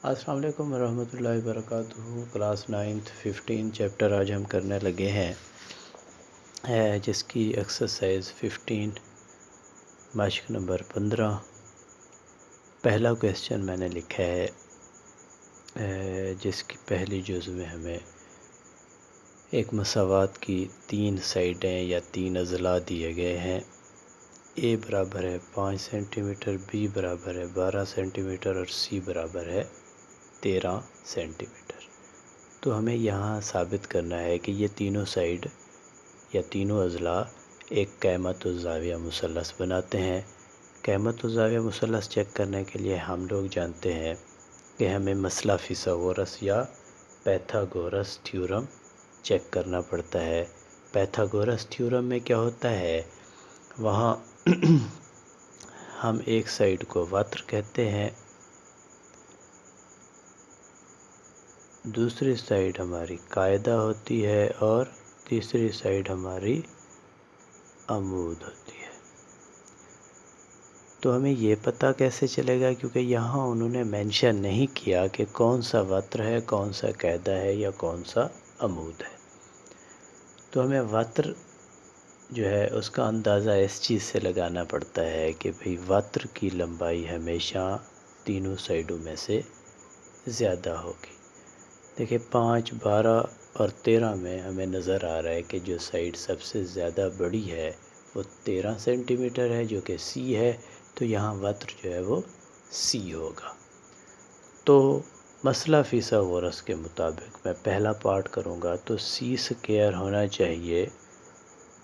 السلام علیکم ورحمۃ اللہ وبرکاتہ۔ کلاس 9th 15 چیپٹر آج ہم کرنے لگے ہیں، جس کی ایکسرسائز 15 مشق نمبر 15۔ پہلا کویسچن میں نے لکھا ہے، جس کی پہلی جزء میں ہمیں ایک مساوات کی 3 سائڈیں یا 3 اضلاع دیے گئے ہیں۔ اے برابر ہے 5 سینٹی میٹر، بی برابر ہے 12 سینٹی میٹر اور سی برابر ہے 13 سینٹی میٹر۔ تو ہمیں یہاں ثابت کرنا ہے کہ یہ تینوں سائڈ یا تینوں اضلاع ایک قیمت الزاویہ مثلث بناتے ہیں۔ قیمت الزاویہ مثلث چیک کرنے کے لیے ہم لوگ جانتے ہیں کہ ہمیں مسئلہ فیثاغورس یا پیتھاگورس تھیورم چیک کرنا پڑتا ہے۔ پیتھاگورس تھیورم میں کیا ہوتا ہے، وہاں ہم ایک سائڈ کو وتر کہتے ہیں، دوسری سائڈ ہماری قاعدہ ہوتی ہے اور تیسری سائڈ ہماری عمود ہوتی ہے۔ تو ہمیں یہ پتہ کیسے چلے گا، کیونکہ یہاں انہوں نے مینشن نہیں کیا کہ کون سا وتر ہے، کون سا قاعدہ ہے یا کون سا عمود ہے۔ تو ہمیں وتر جو ہے اس کا اندازہ اس چیز سے لگانا پڑتا ہے کہ بھئی وتر کی لمبائی ہمیشہ تینوں سائڈوں میں سے زیادہ ہوگی۔ دیکھیں 5، 12 اور 13 میں ہمیں نظر آ رہا ہے کہ جو سائڈ سب سے زیادہ بڑی ہے وہ 13 سینٹی میٹر ہے، جو کہ سی ہے، تو یہاں وتر جو ہے وہ سی ہوگا۔ تو مسئلہ فیثاغورس کے مطابق میں پہلا پارٹ کروں گا تو سی اسکوائر ہونا چاہیے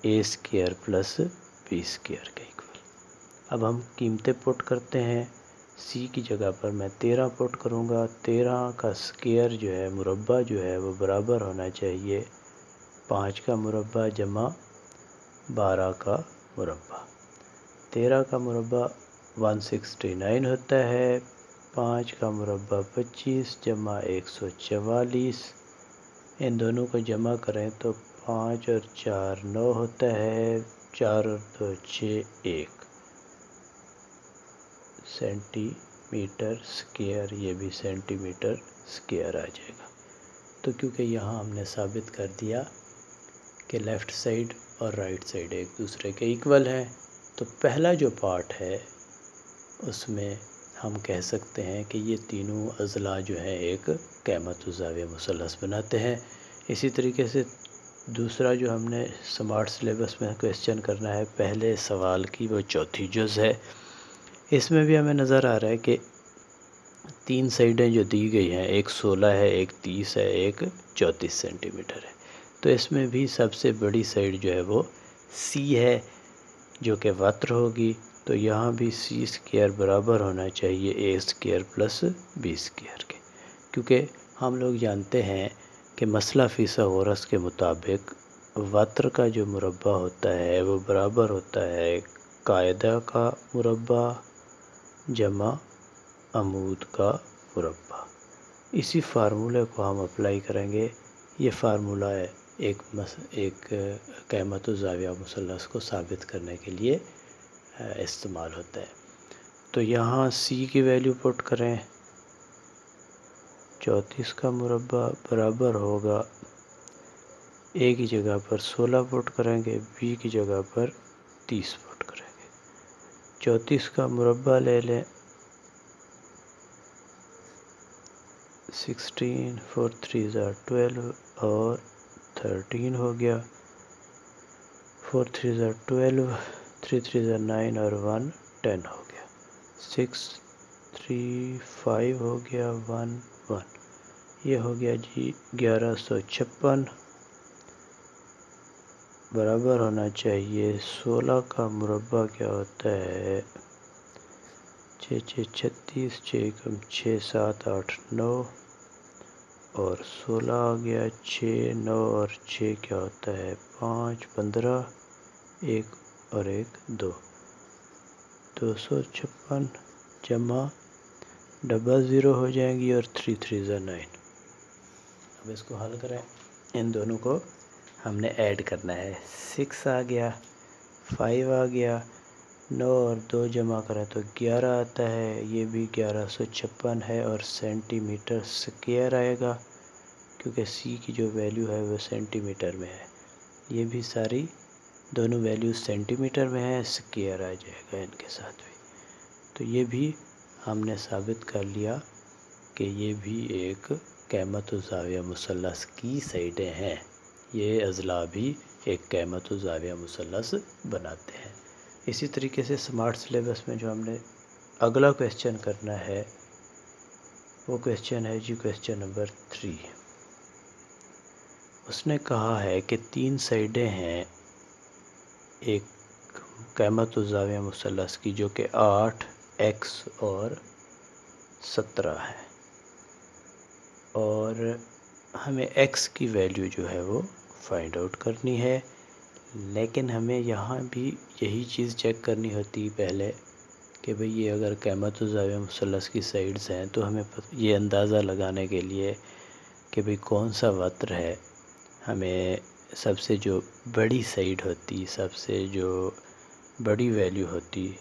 اے اسکوائر پلس بی اسکوائر کے ایکول۔ اب ہم قیمتیں پٹ کرتے ہیں۔ سی کی جگہ پر میں 13 پٹ کروں گا۔ 13 کا اسکوائر جو ہے مربع جو ہے وہ برابر ہونا چاہیے 5 کا مربع جمع 12 کا مربع۔ 13 کا مربع 169 ہوتا ہے، 5 کا مربع 25 جمع 144۔ ان دونوں کو جمع کریں تو 5 اور 4 9 ہوتا ہے، 4 اور 2 6 1 سینٹی میٹر اسکوائر، یہ بھی سینٹی میٹر اسکوائر آ جائے گا۔ تو کیونکہ یہاں ہم نے ثابت کر دیا کہ لیفٹ سائڈ اور رائٹ سائڈ ایک دوسرے کے ایکول ہیں، تو پہلا جو پارٹ ہے اس میں ہم کہہ سکتے ہیں کہ یہ تینوں اضلاع جو ہیں ایک قیمت الزاویہ مثلث بناتے ہیں۔ اسی طریقے سے دوسرا جو ہم نے سمارٹ سلیبس میں کویسچن کرنا ہے، پہلے سوال کی وہ چوتھی جز ہے۔ اس میں بھی ہمیں نظر آ رہا ہے کہ 3 سائڈیں جو دی گئی ہیں، ایک 16 ہے، ایک 30 ہے، ایک 34 سینٹی میٹر ہے۔ تو اس میں بھی سب سے بڑی سائڈ جو ہے وہ سی ہے، جو کہ وتر ہوگی۔ تو یہاں بھی سی اسکوائر برابر ہونا چاہیے اے اسکوائر پلس بی اسکوائر کے، کیونکہ ہم لوگ جانتے ہیں کہ مسئلہ فیثاغورس کے مطابق وتر کا جو مربع ہوتا ہے وہ برابر ہوتا ہے قاعدہ کا مربع جمع عمود کا مربع۔ اسی فارمولے کو ہم اپلائی کریں گے۔ یہ فارمولہ ہے ایک قیمت الزاویہ مثلث کو ثابت کرنے کے لیے استعمال ہوتا ہے۔ تو یہاں سی کی ویلیو پٹ کریں، 34 کا مربع برابر ہوگا، اے کی جگہ پر 16 پٹ کریں گے، بی کی جگہ پر 30 پٹ کریں گے۔ 34 کا مربع لے لیں، 16 4 3 12 اور 13 ہو گیا، 4 3 12، 3 3 9 اور 1 10 ہو گیا، 6 3 5 ہو گیا، 1 1۔ یہ ہو گیا جی 1156، برابر ہونا چاہیے 16 کا مربع کیا ہوتا ہے، 6 6 36، 6 6 7 8 9 اور 16 آ گیا، 6 9 اور 6 کیا ہوتا ہے 5 15، 1 اور 1 2، 256 جمع 00 ہو جائیں گی اور 3 3 9۔ اب اس کو حل کریں، ان دونوں کو ہم نے ایڈ کرنا ہے، 6 آ گیا، 5 آ گیا، 9 اور 2 جمع کریں تو 11 آتا ہے، یہ بھی 1156 ہے اور سینٹی میٹر اسکیئر آئے گا، کیونکہ سی کی جو ویلیو ہے وہ سینٹی میٹر میں ہے۔ یہ بھی ساری دونوں ویلیو سینٹی میٹر میں ہے، اسکیئر آ جائے گا ان کے ساتھ بھی۔ تو یہ بھی ہم نے ثابت کر لیا کہ یہ بھی ایک قیمت و زاویہ مثلث کی سائڈیں ہیں، یہ اضلاع بھی ایک قیمت و زاویہ مثلث بناتے ہیں۔ اسی طریقے سے سمارٹ سلیبس میں جو ہم نے اگلا کویسچن کرنا ہے وہ کویسچن ہے جی کویسچن نمبر 3۔ اس نے کہا ہے کہ 3 سائڈیں ہیں ایک قیمت و زاویہ مثلث کی، جو کہ 8، x اور 17 ہے، اور ہمیں x کی ویلیو جو ہے وہ فائنڈ آؤٹ کرنی ہے۔ لیکن ہمیں یہاں بھی یہی چیز چیک کرنی ہوتی پہلے کہ بھئی یہ اگر قیمت و زاویہ مثلث کی سائڈز ہیں تو ہمیں یہ اندازہ لگانے کے لیے کہ بھئی کون سا وتر ہے، ہمیں سب سے جو بڑی سائڈ ہوتی، سب سے جو بڑی ویلیو ہوتی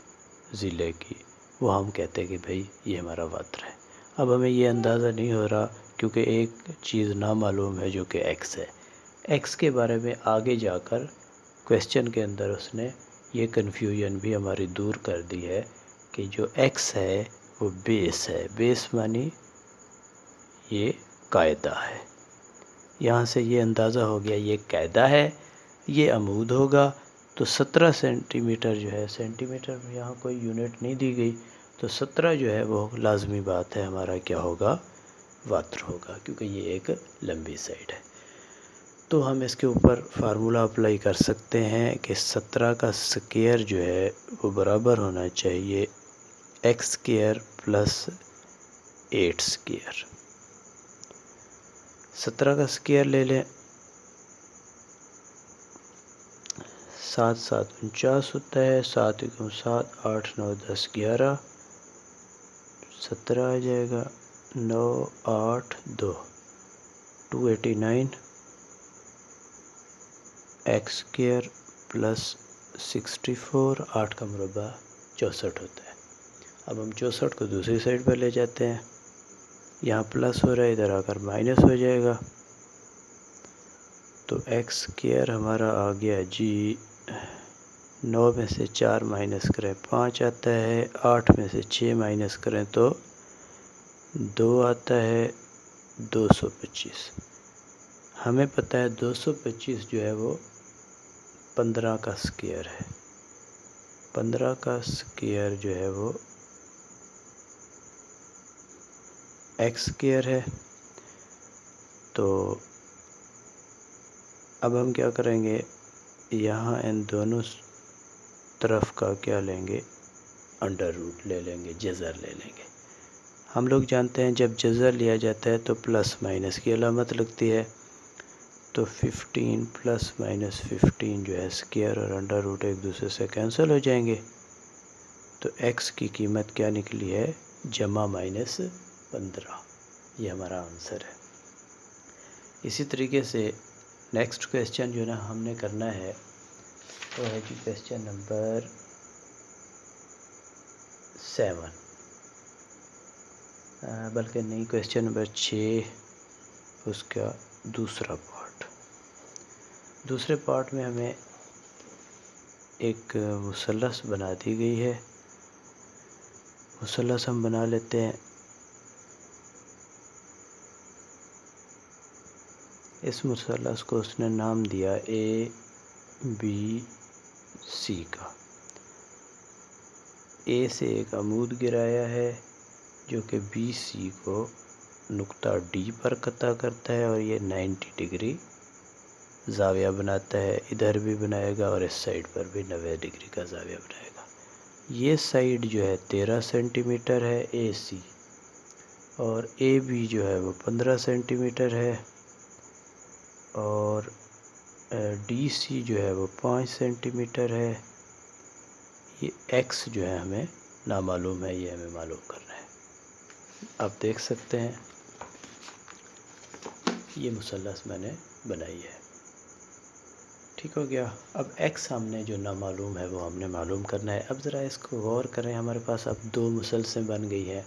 ضلع کی، وہ ہم کہتے ہیں کہ بھئی یہ ہمارا وتر ہے۔ اب ہمیں یہ اندازہ نہیں ہو رہا کیونکہ ایک چیز نامعلوم ہے جو کہ x ہے۔ x کے بارے میں آگے جا کر کویسچن کے اندر اس نے یہ کنفیوژن بھی ہماری دور کر دی ہے کہ جو x ہے وہ بیس ہے، بیس معنی یہ قاعدہ ہے۔ یہاں سے یہ اندازہ ہو گیا یہ قاعدہ ہے، یہ عمود ہوگا، تو 17 سینٹی میٹر جو ہے، سینٹی میٹر میں یہاں کوئی یونٹ نہیں دی گئی، تو 17 جو ہے وہ لازمی بات ہے ہمارا کیا ہوگا، وتر ہوگا، کیونکہ یہ ایک لمبی سائڈ ہے۔ تو ہم اس کے اوپر فارمولہ اپلائی کر سکتے ہیں کہ 17 کا اسکیئر جو ہے وہ برابر ہونا چاہیے x اسکیئر پلس 8 اسکیئر۔ 17 کا اسکیئر لے لیں، 7 7 49 ہوتا ہے، 7 × 7 8 9 10 11، 17 آ جائے گا، 9 8 2 289 x اسکیئر پلس 64، 8 کا مربع 64 ہوتا ہے۔ اب ہم 64 کو دوسری سائڈ پر لے جاتے ہیں، یہاں پلس ہو رہا ہے، ادھر آ کر مائنس ہو جائے گا، تو x اسکیئر ہمارا آ گیا جی 9 میں سے 4 مائنس کریں 5 آتا ہے، 8 میں سے 6 مائنس کریں تو 2 آتا ہے، 225۔ ہمیں پتہ ہے 225 جو ہے وہ 15 کا اسکیئر ہے، 15 کا اسکیئر جو ہے وہ x اسکیئر ہے۔ تو اب ہم کیا کریں گے، یہاں ان دونوں طرف کا کیا لیں گے، انڈر روٹ لے لیں گے، جذر لے لیں گے۔ ہم لوگ جانتے ہیں جب جذر لیا جاتا ہے تو پلس مائنس کی علامت لگتی ہے، تو 15 پلس مائنس 15 جو ہے اسکیئر اور انڈر روٹ ایک دوسرے سے کینسل ہو جائیں گے، تو x کی قیمت کیا نکلی ہے، جمع مائنس 15، یہ ہمارا آنسر ہے۔ اسی طریقے سے نیکسٹ کویسچن جو نا ہم نے کرنا ہے وہ ہے جی کویسچن نمبر 7، بلکہ نہیں، کویسچن نمبر 6، اس کا دوسرا پارٹ۔ دوسرے پارٹ میں ہمیں ایک مثلث بنا دی گئی ہے، مثلث ہم بنا لیتے ہیں۔ اس مثلث کو اس نے نام دیا اے بی سی کا۔ اے سے ایک عمود گرایا ہے جو کہ بی سی کو نقطہ ڈی پر قطع کرتا ہے اور یہ 90 ڈگری زاویہ بناتا ہے، ادھر بھی بنائے گا اور اس سائڈ پر بھی 90 ڈگری کا زاویہ بنائے گا۔ یہ سائڈ جو ہے 13 سینٹی میٹر ہے اے سی، اور اے بی جو ہے وہ 15 سینٹی میٹر ہے، اور ڈی سی جو ہے وہ 5 سینٹی میٹر ہے۔ یہ ایکس جو ہے ہمیں نامعلوم ہے، یہ ہمیں معلوم کرنا ہے۔ آپ دیکھ سکتے ہیں یہ مثلث میں نے بنائی ہے، ٹھیک ٹھیک ہو گیا. اب ایکس ہم نے جو نامعلوم ہے وہ ہم نے معلوم کرنا ہے. اب ذرا اس کو غور کریں. ہمارے پاس اب دو مثلثیں بن گئی ہے.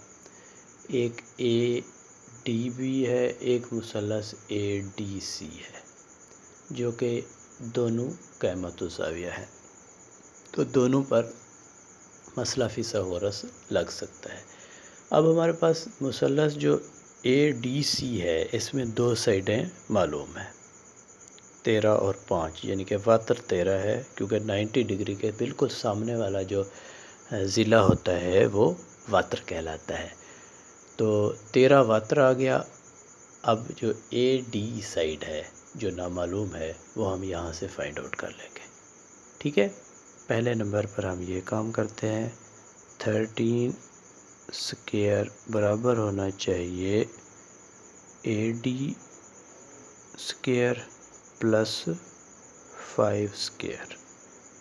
ایک اے ڈی بی ہے، ایک مثلث اے ڈی سی ہے، جو کہ دونوں قیمت و زاویہ ہیں. تو دونوں پر مسئلہ فیثاغورس لگ سکتا ہے. اب ہمارے پاس مثلث جو اے ڈی سی ہے اس میں دو سائڈیں معلوم ہیں، 13 اور 5، یعنی کہ واتر 13 ہے، کیونکہ 90 ڈگری کے بالکل سامنے والا جو ضلع ہوتا ہے وہ واتر کہلاتا ہے. تو 13 واتر آ گیا. اب جو اے ڈی سائڈ ہے جو نامعلوم ہے وہ ہم یہاں سے فائنڈ آؤٹ کر لیں گے. ٹھیک ہے. پہلے نمبر پر ہم یہ کام کرتے ہیں. 13 اسکوائر برابر ہونا چاہیے اے ڈی اسکوائر پلس 5 اسکوائر.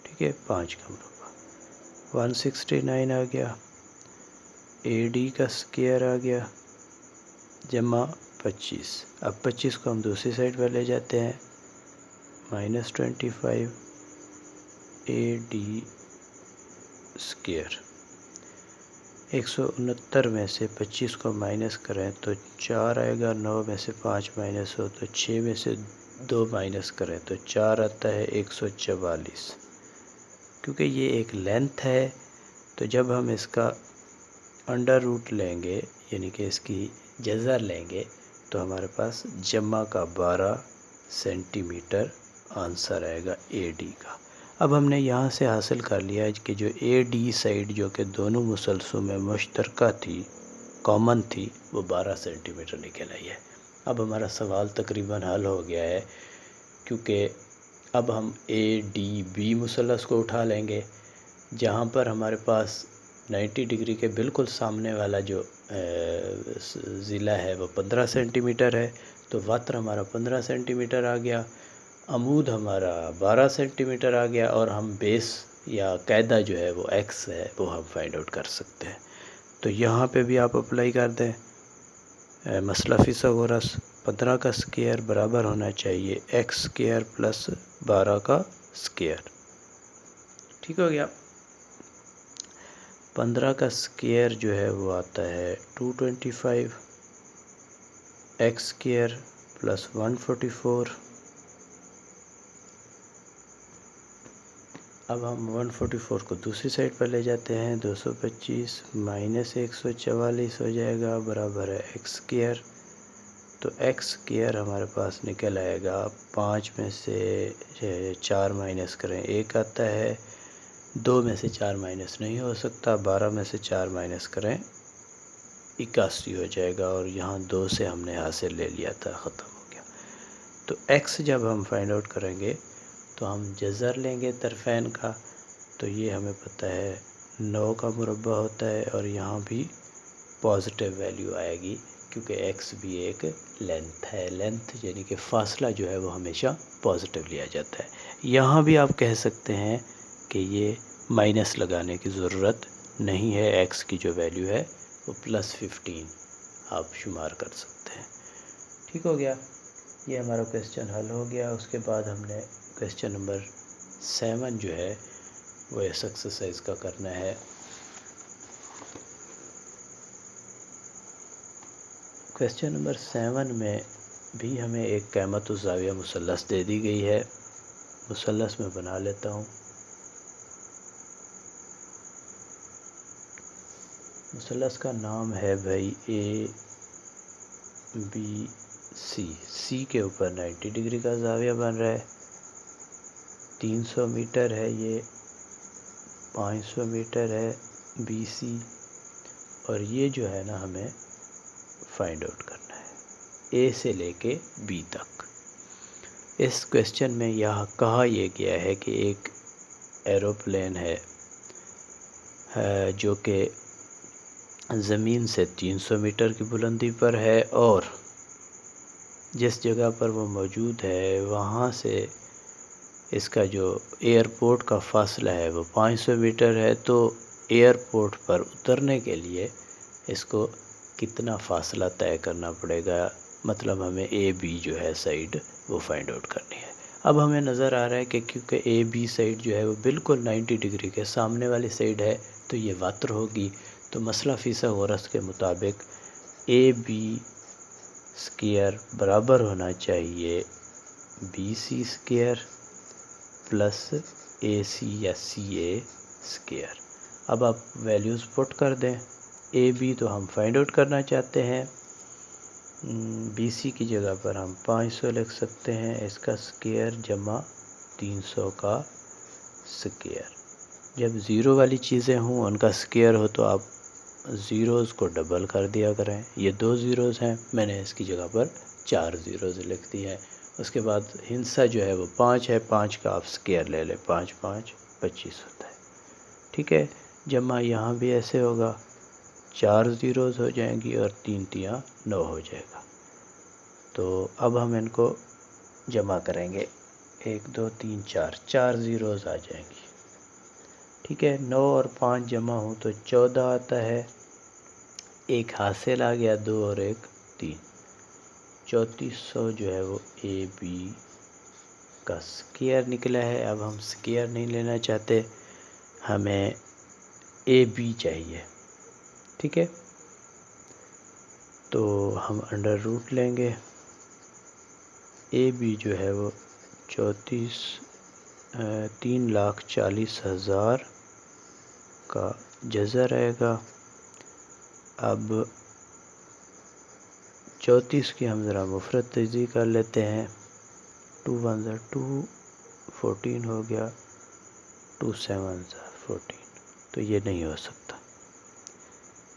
ٹھیک ہے، 5 کا مربع 169 آ گیا. اے ڈی کا اسکوائر آ گیا جمع 25. اب 25 کو ہم دوسری سائڈ پر لے جاتے ہیں، -25 اے ڈی اسکوائر. 169 میں سے 25 کو مائنس کریں تو 4 آئے گا. 9 میں سے 5 مائنس ہو تو 6 میں سے 2 مائنس کریں تو 4 آتا ہے. 144. کیونکہ یہ ایک لینتھ ہے تو جب ہم اس کا انڈر روٹ لیں گے، یعنی کہ اس کی جذر لیں گے، تو ہمارے پاس جمع کا 12 سینٹی میٹر آنسر آئے گا اے ڈی کا. اب ہم نے یہاں سے حاصل کر لیا کہ جو اے ڈی سائڈ جو کہ دونوں مثلثوں میں مشترکہ تھی، کامن تھی، وہ 12 سینٹی میٹر نکل آئی ہے. اب ہمارا سوال تقریباً حل ہو گیا ہے، کیونکہ اب ہم اے ڈی بی مثلث کو اٹھا لیں گے، جہاں پر ہمارے پاس 90 ڈگری کے بالکل سامنے والا جو ضلع ہے وہ 15 سینٹی میٹر ہے. تو واتر ہمارا 15 سینٹی میٹر آ گیا، عمود ہمارا 12 سینٹی میٹر آ گیا، اور ہم بیس یا قاعدہ جو ہے وہ ایکس ہے وہ ہم فائنڈ آؤٹ کر سکتے ہیں. تو یہاں پہ بھی آپ اپلائی کر دیں مسئلہ فیثاغورس. 15 کا اسکوائر برابر ہونا چاہیے ایکس اسکوائر پلس 12 کا اسکوائر. ٹھیک ہو گیا. 15 کا اسکوائر جو ہے وہ آتا ہے 225 ایکس اسکوائر پلس 144. اب ہم 144 کو دوسری سائڈ پر لے جاتے ہیں. 225 مائنس 144 ہو جائے گا برابر ہے ایکس اسکوائر. تو ایکس اسکوائر ہمارے پاس نکل آئے گا 5 میں سے 4 مائنس کریں 1 آتا ہے. 2 میں سے 4 مائنس نہیں ہو سکتا. 12 میں سے 4 مائنس کریں 81 ہو جائے گا، اور یہاں 2 سے ہم نے حاصل لے لیا تھا، ختم ہو گیا. تو ایکس جب ہم فائنڈ آؤٹ کریں گے تو ہم جذر لیں گے طرفین کا. تو یہ ہمیں پتہ ہے 9 کا مربع ہوتا ہے، اور یہاں بھی پازیٹیو ویلیو آئے گی کیونکہ ایکس بھی ایک لینتھ ہے. لینتھ یعنی کہ فاصلہ جو ہے وہ ہمیشہ پازیٹیو لیا جاتا ہے. یہاں بھی آپ کہہ سکتے ہیں کہ یہ مائنس لگانے کی ضرورت نہیں ہے. ایکس کی جو ویلیو ہے وہ +15 آپ شمار کر سکتے ہیں. ٹھیک ہو گیا. یہ ہمارا کویسچن حل ہو گیا. اس کے بعد ہم نے کویسچن نمبر 7 جو ہے وہ اس ایکسرسائز کا کرنا ہے. کویسچن نمبر 7 میں بھی ہمیں ایک قیمت و زاویہ مثلث دے دی گئی ہے. مثلث میں بنا لیتا ہوں. مثلث کا نام ہے بھائی اے بی سی. سی کے اوپر 90 ڈگری کا زاویہ بن رہا ہے. 300 میٹر ہے، یہ 500 میٹر ہے بی سی، اور یہ جو ہے نا ہمیں فائنڈ آؤٹ کرنا ہے اے سے لے کے بی تک. اس کویسچن میں یہاں کہا یہ گیا ہے کہ ایک ایروپلین ہے جو کہ زمین سے 300 میٹر کی بلندی پر ہے، اور جس جگہ پر وہ موجود ہے وہاں سے اس کا جو ایئرپورٹ کا فاصلہ ہے وہ 500 میٹر ہے. تو ایئرپورٹ پر اترنے کے لیے اس کو کتنا فاصلہ طے کرنا پڑے گا، مطلب ہمیں اے بی جو ہے سائڈ وہ فائنڈ آؤٹ کرنی ہے. اب ہمیں نظر آ رہا ہے کہ کیونکہ اے بی سائڈ جو ہے وہ بالکل 90 ڈگری کے سامنے والی سائڈ ہے تو یہ واتر ہوگی، تو مسئلہ فیثاغورس کے مطابق اے بی اسکیئر برابر ہونا چاہیے بی سی اسکیئر پلس اے سی یا سی اے اسکیئر۔ اب آپ ویلیوز پٹ کر دیں، اے بی تو ہم فائنڈ آؤٹ کرنا چاہتے ہیں، بی سی کی جگہ پر ہم 500 لکھ سکتے ہیں، اس کا اسکیئر جمع 300 کا اسکیئر۔ جب زیرو والی چیزیں ہوں ان کا اسکیئر ہو تو آپ زیروز کو ڈبل کر دیا کریں، یہ 2 زیروز ہیں، میں نے اس کی جگہ پر 4 زیروز لکھ دی ہیں۔ اس کے بعد ہندسہ جو ہے وہ 5 ہے، 5 کا آپ اسکیئر لے لیں، 5 5 25 ہوتا ہے، ٹھیک ہے۔ جمع یہاں بھی ایسے ہوگا، 4 زیروز ہو جائیں گی اور 3 تیاں 9 ہو جائے گا۔ تو اب ہم ان کو جمع کریں گے، 1 2 3 4، 4 زیروز آ جائیں گی، ٹھیک ہے۔ 9 اور 5 جمع ہوں تو 14 آتا ہے، ایک حاصل آ گیا، 2 اور 1 3، 3400 جو ہے وہ اے بی کا اسکیئر نکلا ہے۔ اب ہم اسکیئر نہیں لینا چاہتے، ہمیں اے بی چاہیے، ٹھیک ہے۔ تو ہم انڈر روٹ لیں گے، اے بی جو ہے وہ 3,40,000 کا جزا رہے گا۔ اب 34 کی ہم ذرا مفرد تجزیہ کر لیتے ہیں، 2 1 2 14 ہو گیا، 2 7 14، تو یہ نہیں ہو سکتا۔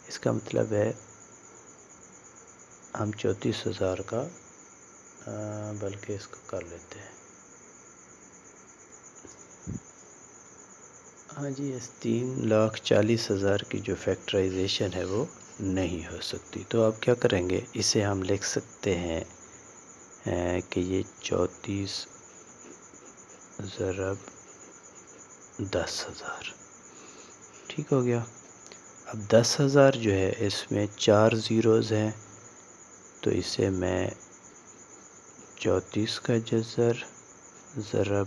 اس کا مطلب ہے ہم 34,000 کا بلکہ اس کو کر لیتے ہیں، ہاں جی، اس 3,40,000 کی جو فیکٹرائزیشن ہے وہ نہیں ہو سکتی، تو آپ کیا کریں گے، اسے ہم لکھ سکتے ہیں کہ یہ 34 ضرب 10,000، ٹھیک ہو گیا۔ اب 10,000 جو ہے اس میں 4 زیروز ہیں، تو اسے میں 34 کا جذر ضرب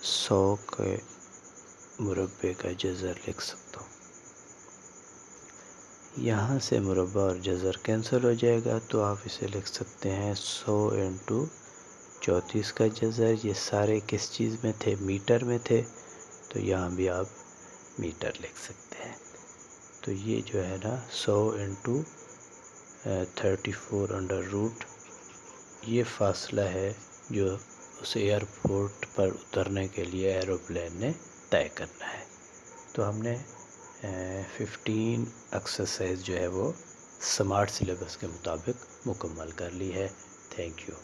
100 کے مربع کا جذر لکھ سکتا ہوں۔ یہاں سے مربع اور جذر کینسل ہو جائے گا، تو آپ اسے لکھ سکتے ہیں 100 انٹو 34 کا جذر، یہ سارے کس چیز میں تھے، میٹر میں تھے، تو یہاں بھی آپ میٹر لکھ سکتے ہیں۔ تو یہ جو ہے نا 100 انٹو 34 انڈر روٹ، یہ فاصلہ ہے جو اس ایئرپورٹ پر اترنے کے لیے ایروپلین نے طے کرنا ہے۔ تو ہم نے 15 ایکسرسائز جو ہے وہ سمارٹ سلیبس کے مطابق مکمل کر لی ہے۔ Thank you.